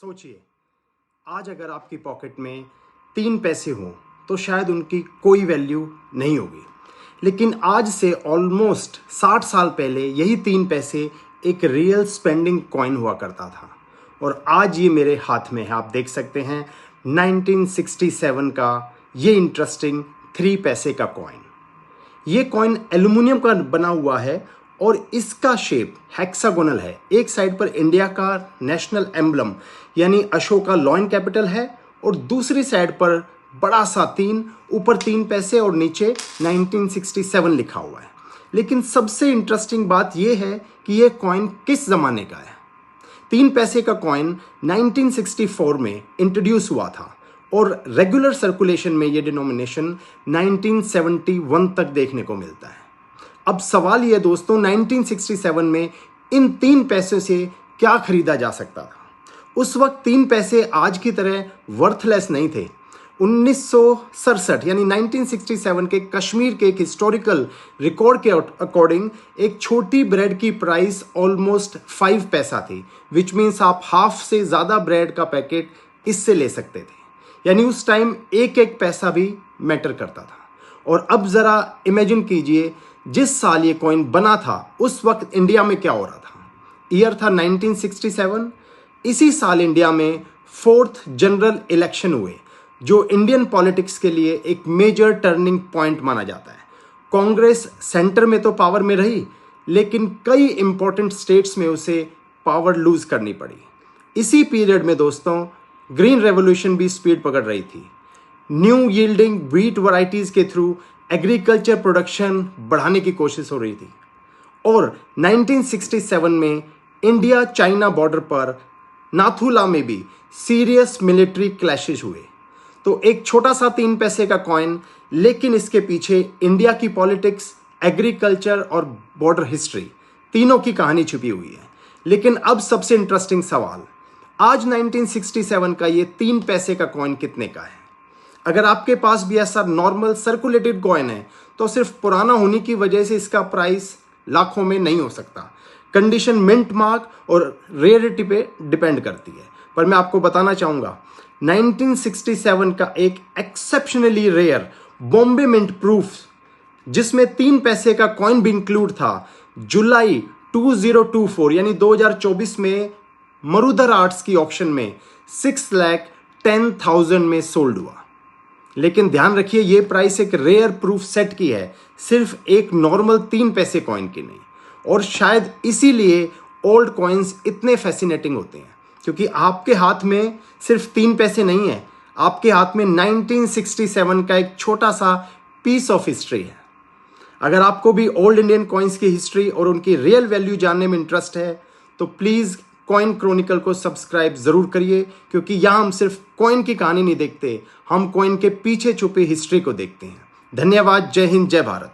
सोचिए, आज अगर आपकी पॉकेट में 3 पैसे हों तो शायद उनकी कोई वैल्यू नहीं होगी, लेकिन आज से ऑलमोस्ट 60 साल पहले यही 3 पैसे एक रियल स्पेंडिंग कॉइन हुआ करता था। और आज ये मेरे हाथ में है, आप देख सकते हैं 1967 का ये इंटरेस्टिंग 3 पैसे का कॉइन। ये कॉइन एल्युमिनियम का बना हुआ है और इसका शेप हेक्सागोनल है। एक साइड पर इंडिया का नेशनल एम्बलम यानी अशोका लॉयन कैपिटल है और दूसरी साइड पर बड़ा सा 3, ऊपर 3 पैसे और नीचे 1967 लिखा हुआ है। लेकिन सबसे इंटरेस्टिंग बात यह है कि यह कॉइन किस जमाने का है। 3 पैसे का कॉइन 1964 में इंट्रोड्यूस हुआ था और रेगुलर सर्कुलेशन में यह डिनोमिनेशन 1971 तक देखने को मिलता है। अब सवाल यह दोस्तों, 1967 में इन 3 पैसे से क्या खरीदा जा सकता था। उस वक्त 3 पैसे आज की तरह वर्थलेस नहीं थे। 1967 यानी 1967 के कश्मीर के एक हिस्टोरिकल रिकॉर्ड के अकॉर्डिंग एक छोटी ब्रेड की प्राइस ऑलमोस्ट 5 पैसा थी, विच मीन्स आप हाफ से ज़्यादा ब्रेड का पैकेट इससे ले सकते थे। यानी उस टाइम एक एक पैसा भी मैटर करता था। और अब ज़रा इमेजिन कीजिए, जिस साल ये कॉइन बना था उस वक्त इंडिया में क्या हो रहा था। ईयर था 1967। इसी साल इंडिया में 4th जनरल इलेक्शन हुए, जो इंडियन पॉलिटिक्स के लिए एक मेजर टर्निंग पॉइंट माना जाता है। कांग्रेस सेंटर में तो पावर में रही, लेकिन कई इंपॉर्टेंट स्टेट्स में उसे पावर लूज करनी पड़ी। इसी पीरियड में दोस्तों ग्रीन रेवोल्यूशन भी स्पीड पकड़ रही थी। न्यू यील्डिंग व्हीट वैरायटीज के थ्रू एग्रीकल्चर प्रोडक्शन बढ़ाने की कोशिश हो रही थी। और 1967 में इंडिया चाइना बॉर्डर पर नाथुला में भी सीरियस मिलिट्री क्लैशेस हुए। तो एक छोटा सा 3 पैसे का कॉइन, लेकिन इसके पीछे इंडिया की पॉलिटिक्स, एग्रीकल्चर और बॉर्डर हिस्ट्री तीनों की कहानी छुपी हुई है। लेकिन अब सबसे इंटरेस्टिंग सवाल, आज 1967 का ये 3 पैसे का कॉइन कितने का है। अगर आपके पास भी ऐसा नॉर्मल सर्कुलेटेड कॉइन है तो सिर्फ पुराना होने की वजह से इसका प्राइस लाखों में नहीं हो सकता। कंडीशन मिंट मार्क और रेयरिटी पे डिपेंड करती है। पर मैं आपको बताना चाहूंगा 1967 का एक exceptionally rare Bombay mint proof, जिसमें 3 पैसे का कॉइन भी इंक्लूड था, जुलाई 2024 यानी 2024 में मरुधर आर्ट्स की ऑक्शन में 6,10,000 में सोल्ड हुआ। लेकिन ध्यान रखिए, यह प्राइस एक रेयर प्रूफ सेट की है, सिर्फ एक नॉर्मल 3 पैसे कॉइन की नहीं। और शायद इसीलिए ओल्ड कॉइन्स इतने फैसिनेटिंग होते हैं, क्योंकि आपके हाथ में सिर्फ 3 पैसे नहीं है, आपके हाथ में 1967 का एक छोटा सा पीस ऑफ हिस्ट्री है। अगर आपको भी ओल्ड इंडियन कॉइन्स की हिस्ट्री और उनकी रियल वैल्यू जानने में इंटरेस्ट है तो प्लीज़ कॉइन क्रॉनिकल को सब्सक्राइब जरूर करिए, क्योंकि यहाँ हम सिर्फ कॉइन की कहानी नहीं देखते, हम कॉइन के पीछे छुपी हिस्ट्री को देखते हैं। धन्यवाद। जय हिंद, जय भारत।